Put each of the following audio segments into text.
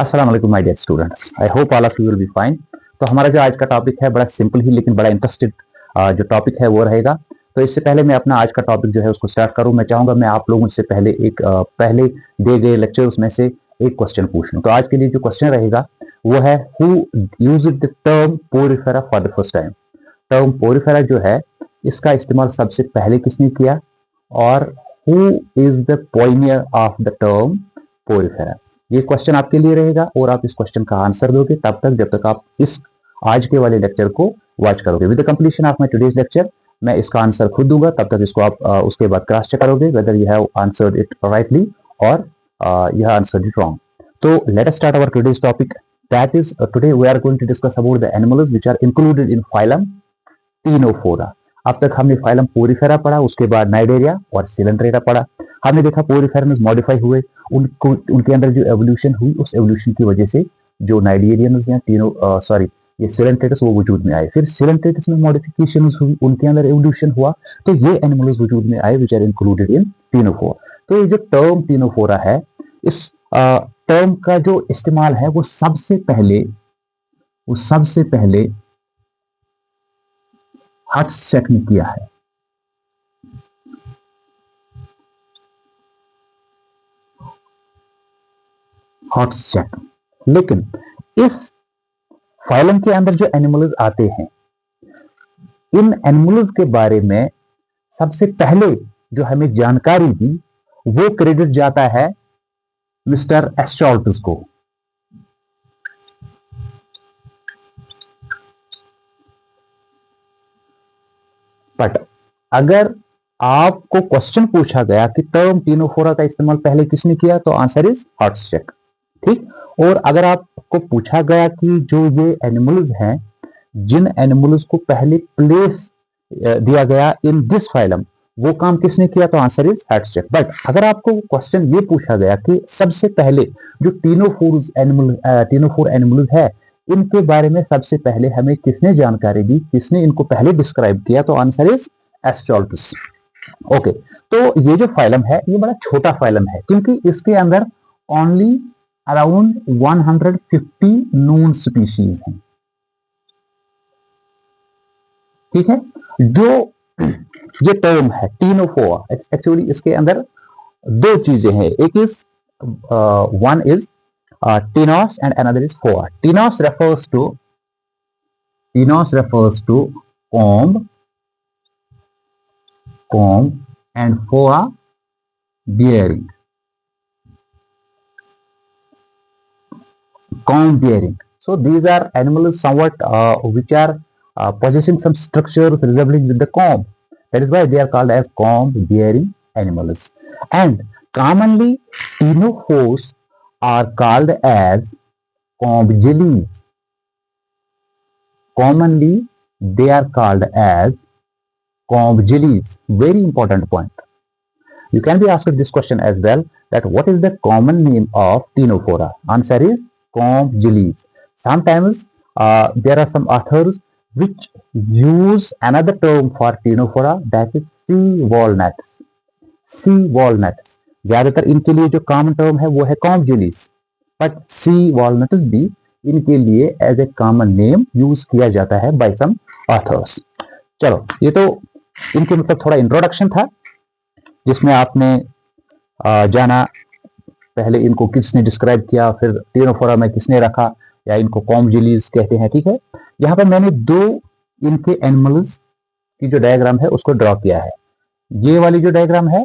अस्सलाम वालेकुम my dear students, I hope all of you will be fine. तो हमारा जो आज का टॉपिक है बड़ा सिंपल ही लेकिन बड़ा इंटरेस्टेड जो टॉपिक है वो रहेगा। तो इससे पहले मैं अपना आज का टॉपिक जो है उसको स्टार्ट करूं, मैं चाहूंगा मैं आप लोगों से पहले पहले दिए गए लेक्चर्स में से एक क्वेश्चन पूछ लूं। तो आज के लिए जो क्वेश्चन रहेगा वो है who used the term Porifera for the first time. Term Porifera जो है इसका इस्तेमाल सबसे पहले किसने किया और who is the Pioneer of the term Porifera. ये क्वेश्चन आपके लिए रहेगा और आप इस क्वेश्चन का आंसर दोगे तब तक जब तक आप इस आज के वाले लेक्चर को वॉच करोगे। With the completion of my today's lecture मैं इसका आंसर खुद दूंगा, तब तक इसको आप उसके बाद क्रॉस चेक करोगे whether you have answered it rightly और you have answered it wrong. तो let us start our today's topic, that is today we are going to discuss about the animals which are included in phylum ctenophora. अब तक हमने phylum Porifera पढ़ा, उसके बाद Cnidaria और Coelenterata पढ़ा। हमने देखा पोरिफेरन्स मॉडिफाई हुए, उनके अंदर जो एवोल्यूशन हुई उस एवोल्यूशन की वजह से जो नाइडेरियंस या ये सिलेंट्रेटस वो वजूद में आए। फिर सिलेंट्रेटस में मॉडिफिकेशंस हुई, उनके अंदर एवोल्यूशन हुआ, तो ये एनिमल्स वजूद में आए which are included in ctenophora. तो ये जो टर्म टीनोफोरा है, इस टर्म का जो इस्तेमाल है वो सबसे पहले हर्ट्ज़शेक ने किया है। हर्ट्ज़शेक। लेकिन इस फाइलम के अंदर जो एनिमल्स आते हैं, इन एनिमल्स के बारे में सबसे पहले जो हमें जानकारी दी वो क्रेडिट जाता है मिस्टर एस्टॉल्टस को। बट अगर आपको क्वेश्चन पूछा गया कि टर्म टीनोफोरा का इस्तेमाल पहले किसने किया तो आंसर इज हर्ट्ज़शेक, ठीक। और अगर आपको पूछा गया कि जो ये एनिमल्स हैं, जिन एनिमल्स को पहले प्लेस दिया गया इन दिस फाइलम, वो काम किसने किया तो आंसर इज हर्ट्ज़शेक। बट अगर आपको क्वेश्चन ये पूछा गया कि सबसे पहले जो टीनोफोर एनिमल्स है इनके बारे में सबसे पहले हमें किसने जानकारी दी, किसने इनको पहले डिस्क्राइब किया, तो आंसर इज एस्टॉल्टस। ओके, तो ये जो फाइलम है ये बड़ा छोटा फाइलम है क्योंकि इसके अंदर ओनली अराउंड 150 नोन स्पीशीज हैं, ठीक है। जो ये टर्म है टीनोफोरा, एक्चुअली इसके अंदर दो चीजें हैं, एक is one is ctenos and another is phora. Ctenos refers to comb and foa bearing. Comb bearing. So these are animals somewhat which are possessing some structures resembling with the comb. That is why they are called as comb bearing animals. And commonly ctenophores are called as comb jellies. Commonly they are called as comb jellies. Very important point. You can be asked this question as well, that what is the common name of ctenophora? Answer is comb jellies. Sometimes there are some authors which use another term for ctenophora, that is sea walnuts. Sea walnuts. ज्यादातर इनके लिए जो common term है वो है comb jellies, but sea walnuts भी इनके लिए as a common name use किया जाता है बाय सम ऑथर्स। चलो, ये तो इनके मतलब थोड़ा इंट्रोडक्शन था जिसमें आपने जाना पहले इनको किसने डिस्क्राइब किया, फिर टीनोफोरा में किसने रखा, या इनको कॉम्ब जेलीज कहते हैं, ठीक है। यहाँ पर मैंने दो इनके एनिमल्स की जो डायग्राम है उसको ड्रॉ किया है। ये वाली जो डायग्राम है,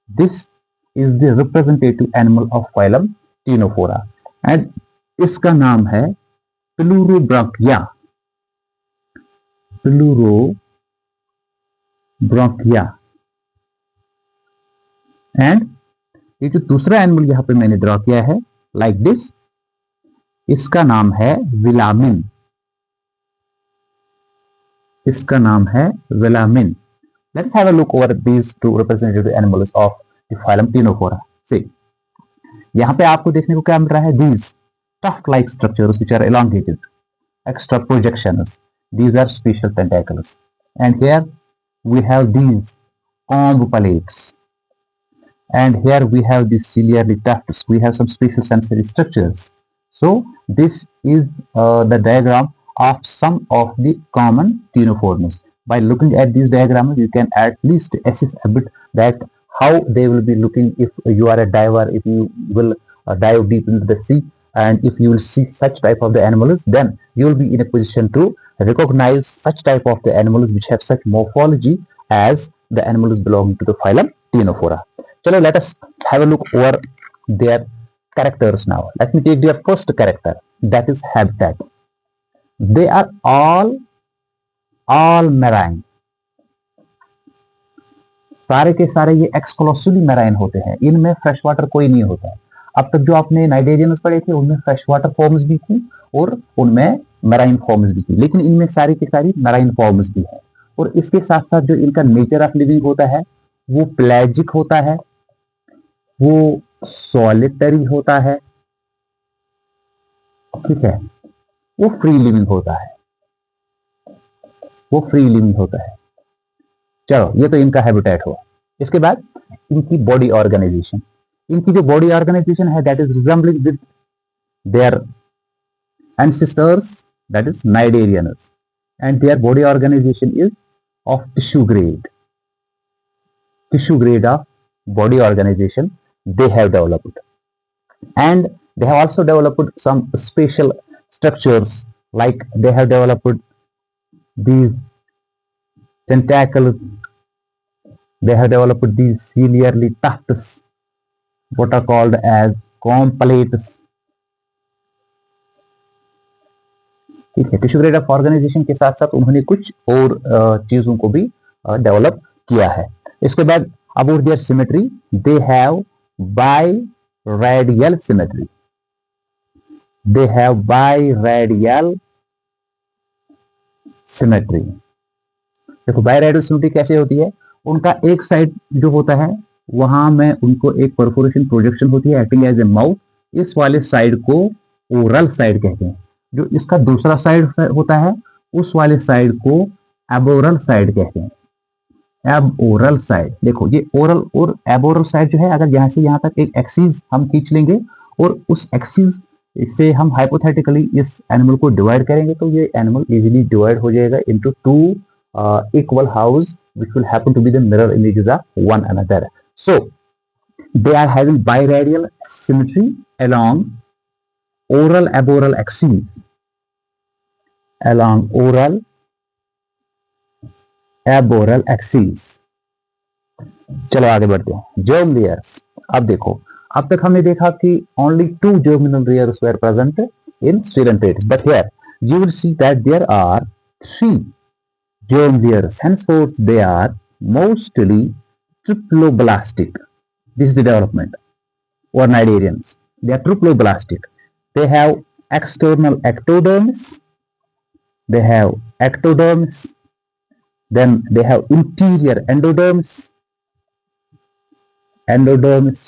this is the representative animal of phylum Ctenophora and इसका नाम है प्लूरोब्रांकिया। एंड ये जो दूसरा एनिमल यहां पे मैंने ड्रॉ किया है लाइक दिस, इसका नाम है विलामिन। Let's have a look over these two representative animals of the phylum Ctenophora. See, यहां पे आपको देखने को क्या मिल रहा है, these tuft-like structures which are elongated, extra projections, these are special tentacles, and here we have these comb palates, and here we have these ciliary tufts, we have some special sensory structures, So this is the diagram of some of the common ctenoforms. By looking at these diagrams, you can at least assess a bit that how they will be looking if you are a diver, if you will dive deep into the sea, and if you will see such type of the animals, then you will be in a position to recognize such type of the animals which have such morphology as the animals belonging to the phylum Ctenophora. So let us have a look over their characters now. Let me take their first character, that is habitat. They are all marine. सारे के सारे ये exclusively marine होते हैं, इनमें fresh water कोई नहीं होता है। अब तक जो आपने नाइडेरियंस पढ़े थे उनमें फ्रेश वाटर फॉर्म्स भी थी और उनमें मैराइन फॉर्म्स भी थी, लेकिन इनमें सारी की सारी मैराइन फॉर्म्स भी है। और इसके साथ साथ जो इनका नेचर ऑफ लिविंग होता है वो प्लेजिक होता है, वो सॉलिटरी होता है, ठीक है, वो फ्री लिविंग होता है, वो फ्री लिविंग होता है। चलो ये तो इनका हैबिटेट हुआ। इसके बाद इनकी बॉडी ऑर्गेनाइजेशन, इनकी जो बॉडी ऑर्गेनाइजेशन है that is resembling with their ancestors, that is Cnidarians, and their body organization is of tissue grade of body organization they have developed, and they have also developed some special structures, like they have developed these tentacles, they have developed these ciliary tufts, what are called as comb plates, ठीक है। Tissue grade of organisation के साथ साथ उन्होंने कुछ और चीजों को भी डेवलप किया है। इसके बाद about their symmetry, they have biradial symmetry, they have biradial symmetry. देखो बाइरेडियल सिमेट्री कैसे होती है, उनका एक साइड जो होता है वहां में उनको एक परफोरेशन प्रोजेक्शन होती है एक्टिंग एज ए माउथ, इस वाले साइड को ओरल साइड कहते हैं। जो इसका दूसरा साइड होता है उस वाले साइड को एबोरल साइड कहते हैं, एबोरल साइड। देखो ये ओरल और एबोरल साइड जो है, अगर यहाँ से यहाँ तक एक एक्सिस हम खींच लेंगे और उस एक्सिस से हम हाइपोथेटिकली इस एनिमल को डिवाइड करेंगे तो ये एनिमल इजीली डिवाइड हो जाएगा into two equal house which will happen to be the mirror images of one another. So they are having biradial symmetry along oral aboral axes, along oral aboral axes. चलो आगे बढ़ते हैं। germ layers, अब देखो अब तक हमने देखा कि only 2 germinal layers were present in Coelenterates, but here you will see that there are 3 germ layers. Henceforth they are mostly triploblastic. This is the development. Or Cnidarians, they are triploblastic. They have external ectodermis, they have ectodermis, then they have interior endodermis,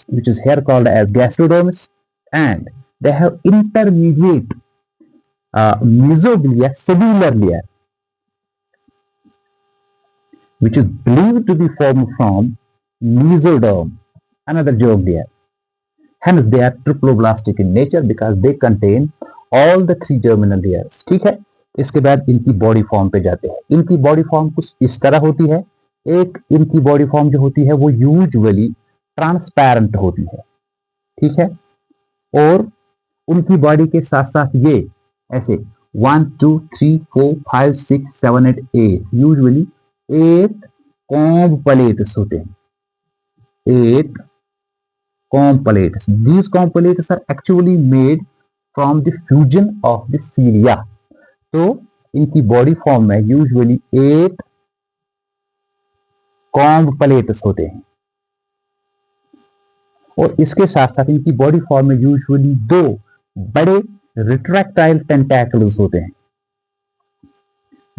which is here called as gasterodermis, and they have intermediate mesoglia cellular layer, which is believed to be formed from mesoderm, another germ layer. Hence they are triploblastic in nature because they contain all the 3 germinal layers. ठीक है। इसके बाद इनकी body form पे जाते हैं। इनकी body form कुछ इस तरह होती है। एक इनकी बॉडी फॉर्म जो होती है वो यूजुअली ट्रांसपेरेंट होती है, ठीक है, और उनकी बॉडी के साथ साथ ये ऐसे 1 2 3 4 5 6 7 8 8 यूजुअली 8 comb plates होते हैं, 8 comb plates. These comb plates are actually made from the fusion of the cilia. तो इनकी बॉडी फॉर्म में यूजुअली 8 comb plates होते हैं और इसके साथ साथ इनकी बॉडी फॉर्म में यूजुअली 2 बड़े रिट्रैक्टाइल टेंटैकल्स होते हैं,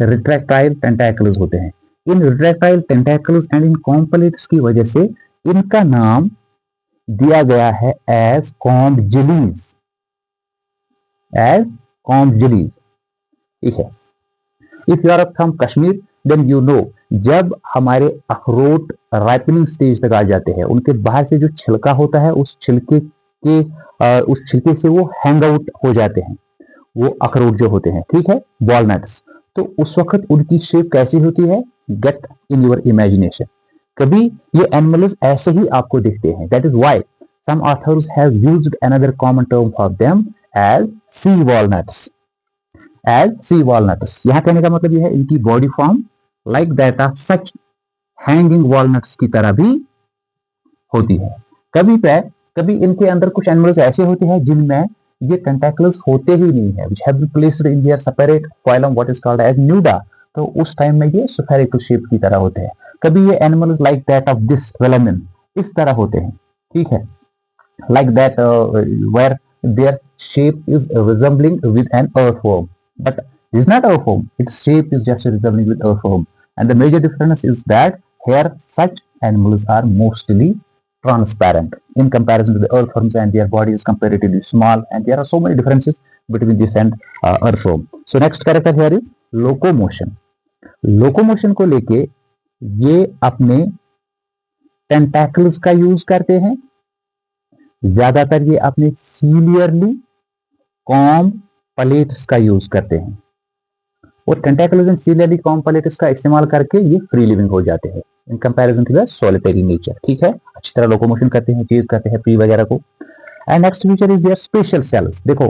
रिट्रैक्टाइल टेंटैकल्स होते हैं। इन रिट्रैक्टाइल टेंटैकल्स एंड इन comb plates की वजह से इनका नाम दिया गया है as comb jellies, as comb jellies, ठीक है। If you are from Kashmir then you know, जब हमारे अखरोट राइपनिंग स्टेज तक आ जाते हैं उनके बाहर से जो छिलका होता है उस छिलके कि उस छिलके से वो हैंग आउट हो जाते हैं, वो अखरोट जो होते हैं, ठीक है, वॉलनट्स। तो उस वक्त उनकी शेप कैसी होती है? Get in your imagination. कभी ये एनिमल्स ऐसे ही आपको दिखते हैं। That is why some authors have used another common term for them as sea walnuts. As sea walnuts, यहां कहने का मतलब यह है इनकी body form like that of such hanging walnuts की तरह भी होती है। कभी इनके अंदर कुछ एनिमल्स ऐसे होते हैं जिनमें ये टेंटेकल्स होते ही नहीं है, which have been placed in their separate phylum what is called as nuda। तो उस टाइम में ये spherical shape की तरह होते हैं। कभी ये animals like that of this velamen इस तरह होते हैं, ठीक है, like that where their shape is resembling with an earthworm, but it is not earthworm, its shape is just resembling with earthworm, and the major difference is that here such animals are mostly transparent in comparison to the earthworms, and their body is comparatively small, and there are so many differences between this and earthworm. So next character here is locomotion। locomotion को लेके ये अपने टेंटैकल्स का use करते हैं, ज्यादातर ये अपने सीलियरली कॉम पलेट्स का यूज करते हैं, और टेंटैकल्स एंड सीलियरली कॉम पलेट्स का इस्तेमाल करके ये फ्री लिविंग हो जाते हैं in comparison to the solitary nature, ठीक है, अच्छी तरह लोकोमोशन करते हैं, चेज करते हैं प्री वगैरह को। And next feature is their special cells. देखो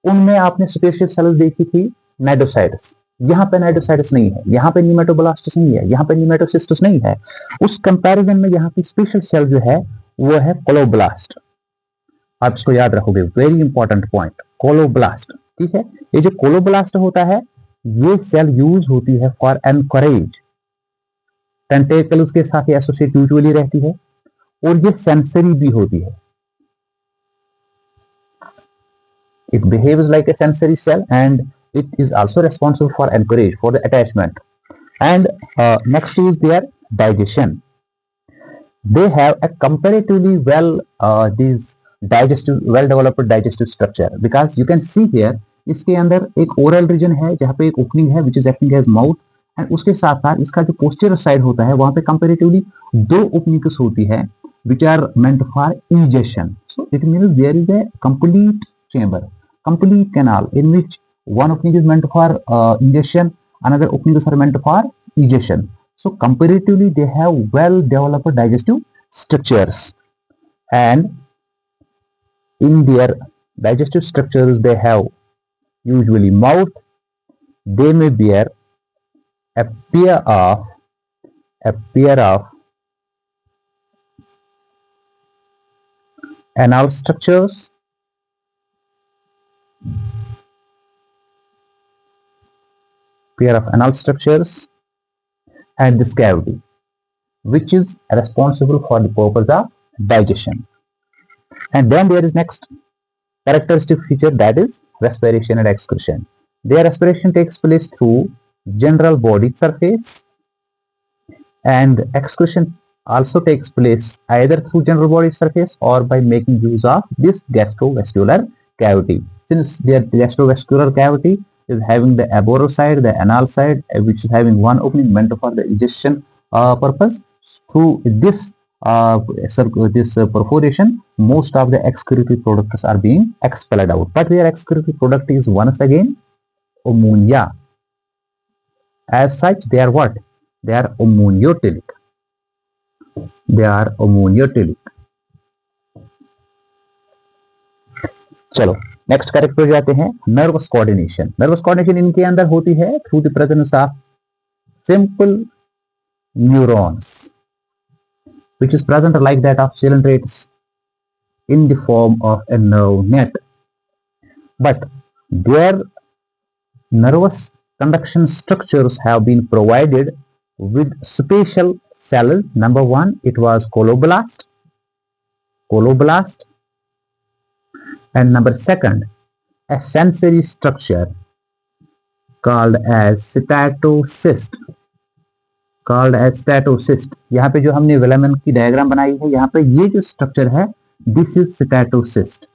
उनमें आपने स्पेशल सेल्स देखी थी नाइडोसाइट्स, यहाँ पे नाइडोसाइट्स नहीं है, यहाँ पे नीमेटोब्लास्ट्स नहीं है, यहाँ पे नीमेटोसिस्टस नहीं है। उस कंपैरिजन में यहाँ की स्पेशल सेल जो है वो है कोलोब्लास्ट। आप इसको याद रखोगे, वेरी इंपॉर्टेंट पॉइंट, कोलोब्लास्ट, ठीक है। ये जो कोलोब्लास्ट होता है ये सेल यूज होती है फॉर एनकरेज, टेंटेकल्स के साथ एसोसिएट यूजुअली रहती है, और ये सेंसरी भी होती है। It behaves like a sensory cell and it is also responsible for anchorage, for the attachment. And next is their digestion. They have a comparatively well developed digestive structure, because you can see here इसके अंदर एक oral reason है जहाँ पे एक opening है which is acting as mouth, and उसके साथ साथ इसका जो पोस्टीरियर साइड होता है वहां पे कंपैरेटिवली दो ओपनिंग्स होती है which are meant for ingestion. So it means there is a complete chamber, complete canal in which one opening is meant for ingestion, another openings are meant for egestion. So comparatively they have well developed digestive structures, and in their digestive structures they have usually mouth, they may bear a pair of anal structures, and this cavity which is responsible for the purpose of digestion. And then there is next characteristic feature, that is respiration and excretion. Their respiration takes place through general body surface, and excretion also takes place either through general body surface or by making use of this gastrovascular cavity. Since their gastrovascular cavity is having the aboral side, the anal side, which is having one opening meant for the egestion purpose, through this perforation most of the excretory products are being expelled out, but their excretory product is once again ammonia. As such they are what? They are ammoniotic. चलो next character जाते हैं, nervous coordination. Nervous coordination इनके अंदर होती है through the presence of simple neurons which is present like that of cylindrites in the form of a nerve net, but their nervous conduction structures have been provided with special cells. Number one, it was coloblast, and number second, a sensory structure called as statocyst. यहाँ पे जो हमने velamen की diagram बनाई है, यहाँ पे ये जो स्ट्रक्चर है दिस इज स्टैटोसिस्ट।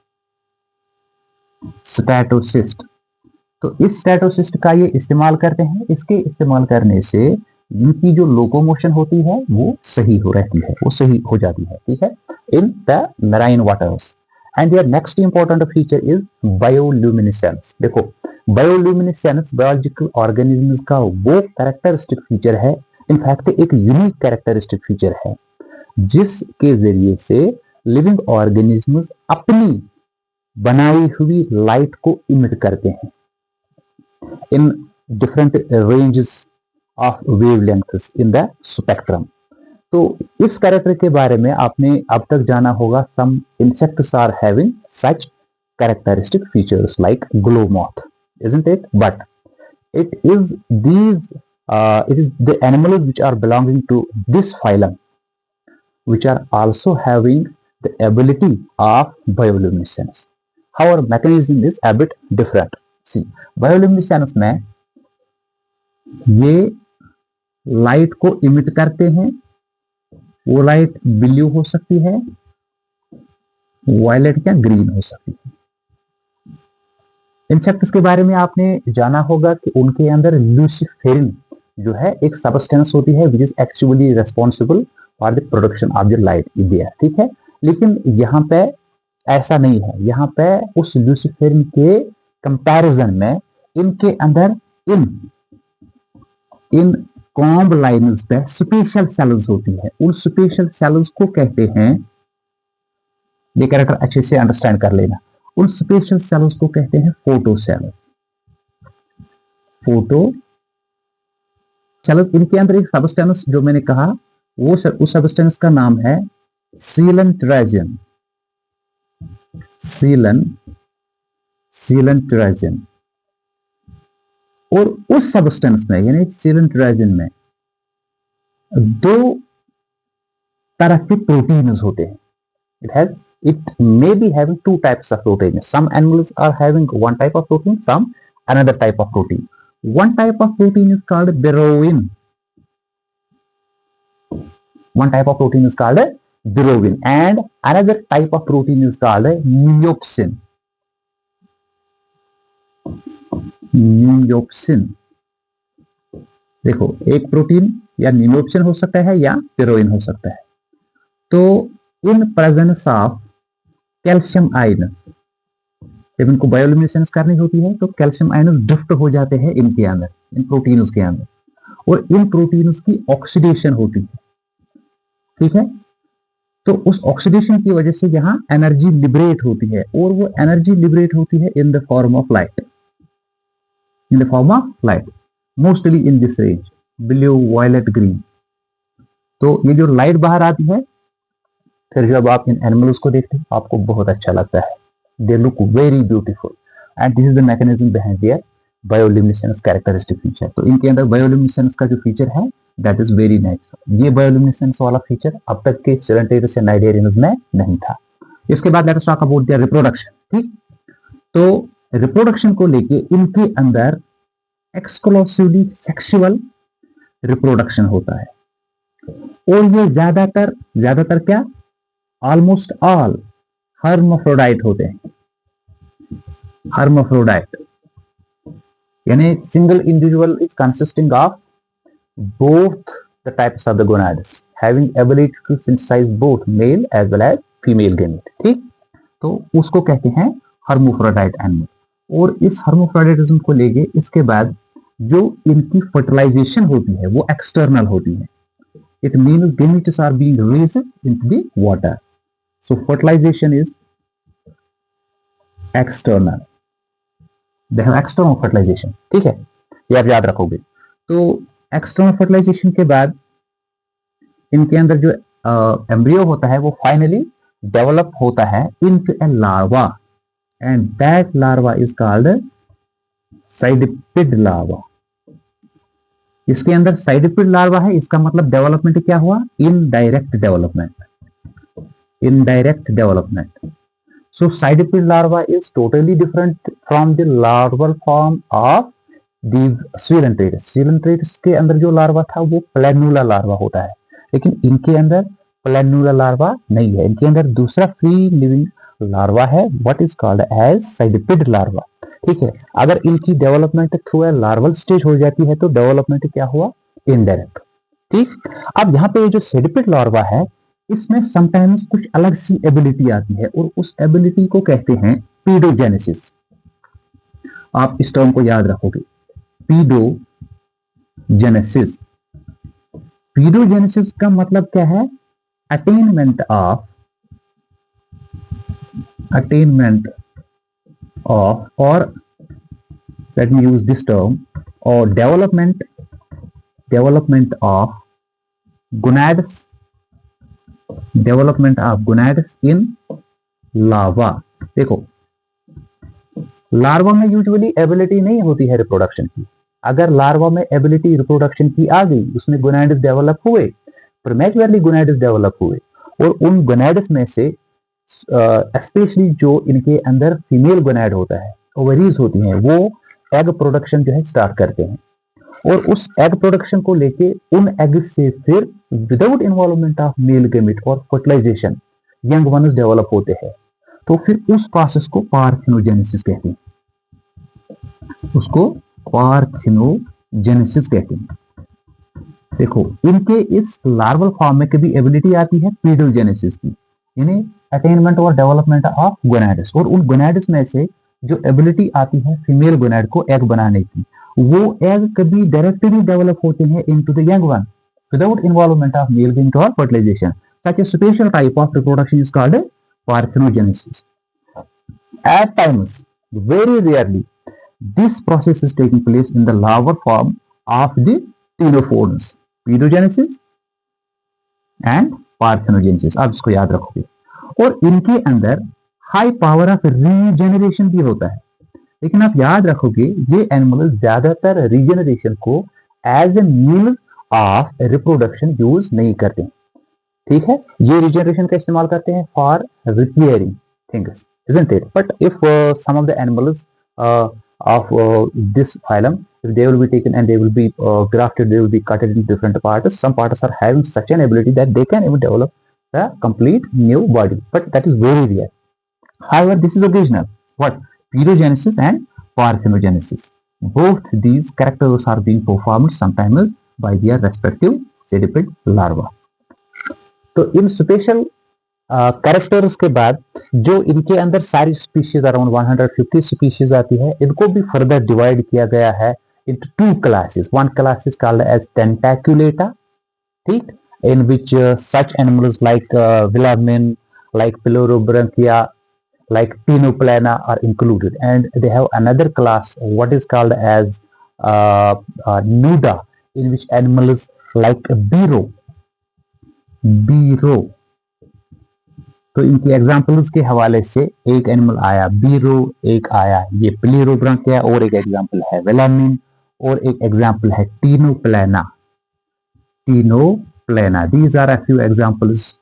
तो इस स्टैटोसिस्ट का ये इस्तेमाल करते हैं, इसके इस्तेमाल करने से इनकी जो लोकोमोशन होती है वो सही हो रहती है, वो सही हो जाती है, ठीक है, in the marine waters. And their next important feature is bioluminescence. देखो, बायोल्यूमिनेसेंस बायोलॉजिकल ऑर्गेनिजम्स का वो कैरेक्टरिस्टिक फीचर है, इनफैक्ट एक यूनिक कैरेक्टरिस्टिक फीचर है, जिसके जरिए से लिविंग ऑर्गेनिजम्स अपनी बनाई हुई लाइट को इमिट करते हैं in different ranges of wavelengths in the spectrum. तो इस कैरेक्टर के बारे में आपने अब तक जाना होगा, some insects are having such characteristic features like glow moth, isn't it? But it is the animals which are belonging to this phylum which are also having the ability of bioluminescence. However, mechanism is a bit different. See, bioluminescence में ये light को emit करते हैं, वो light blue हो सकती है, violet या ग्रीन हो सकती है। इंसेक्ट्स के बारे में आपने जाना होगा कि उनके अंदर ल्यूसिफेरिन जो है एक सब्सटेंस होती है which is actually responsible for the production of the light in the air, ठीक है। लेकिन यहाँ पे ऐसा नहीं है, यहाँ पे उस ल्यूसिफेरिन के कंपैरिजन में इनके अंदर इन कॉम्ब लाइन्स पे स्पेशल सेल्स होती है। उन स्पेशल सेल्स को कहते हैं, ये कैरेक्टर अच्छे से अंडरस्टैंड कर लेना, उन स्पेशल सेल्स को कहते हैं फोटो सेल्स। फोटो सेल्स, इनके अंदर एक सब्सटेंस जो मैंने कहा वो उस सब्सटेंस का नाम है सीलेंट्राजन। सीलेंट्राजन। और उस सब्सटेंस में यानी सीलेंट्राजन में दो तरह के प्रोटीन्स होते हैं। It may be having two types of protein. Some animals are having one type of protein, some another type of protein. One type of protein is called berowin. One type of protein is called berowin, and another type of protein is called neopsin. Neopsin. देखो, एक protein या नियोप्सिन हो सकता है या बेरोइन हो सकता है। तो in presence of calcium ion, जब इनको बायोल्यूमिनेसेंस करनी होती है तो कैल्शियम आयन ड्रिफ्ट हो जाते हैं इनके अंदर, इन प्रोटीन्स के अंदर, और इन प्रोटीन्स की ऑक्सीडेशन होती है, ठीक है। तो उस ऑक्सीडेशन की वजह से यहाँ एनर्जी लिबरेट होती है, और वो एनर्जी लिबरेट होती है in the form of light, in the form of light, mostly in this range, blue, violet, green. तो ये जो लाइट बाहर आती है, फिर जब आप इन एनिमल्स को देखते हैं आपको बहुत अच्छा लगता है, they look very beautiful, and this is the mechanism behind there bioluminescence characteristic feature. तो इनके अंदर बायोल्यूमिनेसेंस का जो फीचर है दैट इज वेरी नाइस। ये बायोल्यूमिनेसेंस वाला फीचर अब तक के सिलेंटेरियस एंड नाइडेरियंस में नहीं था। इसके बाद let's talk about their reproduction, ठीक। तो रिप्रोडक्शन को लेके इनके अंदर एक्सक्लूसिवली सेक्सुअल रिप्रोडक्शन होता है, और ये ज्यादातर क्या, ऑलमोस्ट ऑल हर्माफ्रोडाइट होते हैं। हर्माफ्रोडाइट यानी single individual is consisting of both the types of the gonads having ability to synthesize both male as well as female gamete, ठीक। तो उसको कहते हैं हर्माफ्रोडाइट एनिमल। और इस हर्माफ्रोडाइटिज्म को लेके इसके बाद जो इनकी फर्टिलाइजेशन होती है वो एक्सटर्नल होती है। It means gametes are being raised into the water, so fertilization is external, they have external fertilization, ठीक है, ये आप याद रखोगे। तो एक्सटर्नल फर्टिलाइजेशन के बाद इनके अंदर जो एम्ब्रियो होता है वो फाइनली डेवलप होता है into a larva, and that larva is called cydippid larva. इसके अंदर साइडिपिड लार्वा है, इसका मतलब डेवलपमेंट क्या हुआ, indirect development. So cydippid larva is totally different from the larval form of coelenterates के अंदर जो लार्वा था वो प्लेनुला लार्वा होता है, लेकिन इनके अंदर प्लेनुला लार्वा नहीं है, इनके अंदर दूसरा फ्री लिविंग लार्वा है, what is called as cydippid larva, ठीक है। अगर इनकी development through a larval stage हो जाती है तो डेवलपमेंट क्या हुआ, इनडायरेक्ट, ठीक। अब यहाँ पे जो साइडिपिड लार्वा है इसमें समटाइम्स कुछ अलग सी एबिलिटी आती है और उस एबिलिटी को कहते हैं पीडोजेनेसिस। आप इस टर्म को याद रखोगे, पीडोजेनेसिस। पीडोजेनेसिस का मतलब क्या है? अटेनमेंट ऑफ और let me use this term, or development of gonads in larva। देखो, लार्वा में यूजुअली एबिलिटी नहीं होती है रिप्रोडक्शन की। अगर लार्वा में एबिलिटी रिप्रोडक्शन की आ गई, उसमें गोनाड्स डेवलप हुए, प्रीमेच्योरली गोनाड्स डेवलप हुए, और उन गोनाड्स में से स्पेशली जो इनके अंदर फीमेल गोनाड होता है, ओवरीज होती हैं, वो एग प्रोडक्शन जो है स्टार्ट करते हैं, और उस एग प्रोडक्शन को लेके उन एग से फिर without involvement of male gamete और फर्टिलाइजेशन यंग वन्स डेवलप होते हैं। तो फिर उस प्रोसेस को पार्थिनोजेनेसिस कहते हैं, उसको पार्थिनोजेनेसिस कहते हैं। देखो, इनके इस लार्वल फॉर्म में कभी एबिलिटी आती है पीडोजेनेसिस की, यानी अटेनमेंट और डेवलपमेंट ऑफ गोनाड्स, और उन गोनाड्स में से जो एबिलिटी आती है फीमेल गोनाड को एग बनाने की, वो एग कभी डायरेक्टली डेवलप होते हैं into the young one without involvement of male gamete और fertilisation. Such a special type of reproduction is called parthenogenesis. At times, very rarely, this process is taking place in the larval form of the ctenophores, pedogenesis and parthenogenesis। आप इसको याद रखोगे। और इनके अंदर high power of regeneration भी होता है, लेकिन आप याद रखोगे ये एनिमल ज्यादातर रीजेनरेशन को as a means of reproduction use नहीं करते हैं। ठीक है, ये रिजेनरेशन का इस्तेमाल करते हैं for repairing things, isn't it? But if some of the animals of this phylum, if they will be taken and they will be grafted, they will be cut into different parts. Some parts are having such an ability that they can even develop a complete new body, but that is very rare. However, this is occasional. What? Pedogenesis and parthenogenesis. Both these characters are being performed sometimes by their respective centipede larvae. तो इन special characters के बाद जो इनके अंदर सारी species around 150 species आती है, इनको भी फर्दर डिवाइड किया गया है into two classes. One class is called as Tentaculata, ठीक, in which such animals like Velamen, like Pelorobranchia, like Pinoplana are included, and they have another class what is called as Nuda, in which animals like बीरो। तो इनकी examples के हवाले से एक animal आया बीरो, एक आया ये प्लेरोब्रांकिया, और एक एग्जांपल है वेलामिन, और एक एग्जांपल है Ctenoplana. These are a few examples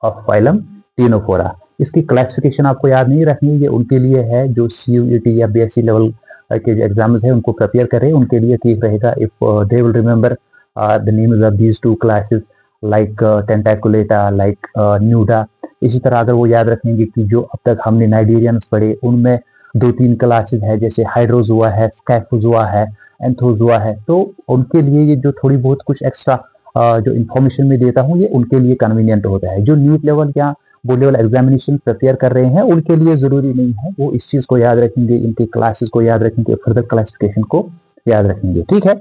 of phylum Ctenophora. इसकी क्लासिफिकेशन आपको याद नहीं रखनी, ये उनके लिए है जो सीयूईटी या बीएससी लेवल के जो एग्जाम्स है उनको प्रिपेयर करें, उनके लिए ठीक रहेगा if they will remember the names of these two classes like Tentaculata, like Nuda. इसी तरह अगर वो याद रखेंगे कि जो अब तक हमने नाइजीरियंस पढ़े उनमें 2-3 क्लासेस है, जैसे हाइड्रोजुआ है, स्कैफोजुआ है, एंथोजुआ है, तो उनके लिए ये जो थोड़ी बहुत कुछ एक्स्ट्रा जो इन्फॉर्मेशन में देता हूँ ये उनके लिए कन्वीनियंट होता है। जो नीट लेवल या बोर्ड लेवल एग्जामिनेशन प्रिपेयर कर रहे हैं उनके लिए जरूरी नहीं है, वो इस चीज को याद रखेंगे, इनके क्लासेस को याद रखेंगे, फर्दर क्लासिफिकेशन को याद रखेंगे। ठीक है,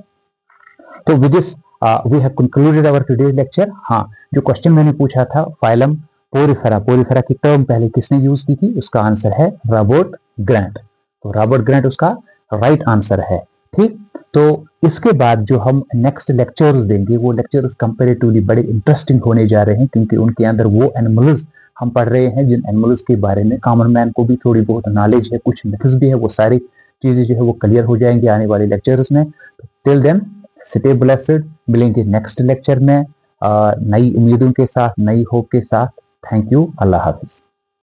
तो with this we have concluded our today's lecture. हाँ, जो क्वेश्चन मैंने पूछा था फाइलम पोरिफेरा की टर्म पहले किसने यूज की थी, उसका आंसर है रॉबर्ट ग्रांट। तो रॉबर्ट ग्रांट उसका राइट आंसर है। ठीक, तो इसके बाद जो हम नेक्स्ट लेक्चर्स देंगे वो लेक्चर्स कंपैरेटिवली बड़े इंटरेस्टिंग होने जा रहे हैं, क्योंकि उनके अंदर वो एनिमल्स हम पढ़ रहे हैं जिन एनिमल्स के बारे में कॉमन मैन को भी थोड़ी बहुत नॉलेज है, कुछ मिथ्स भी है, वो सारी चीजें जो है वो क्लियर हो जाएंगी आने वाले लेक्चर्स में। टिल देन स्टे ब्लेस्ड, मिलेंगे नेक्स्ट लेक्चर में नई उम्मीदों के साथ, नई होप के साथ। Thank you, Allah Hafiz.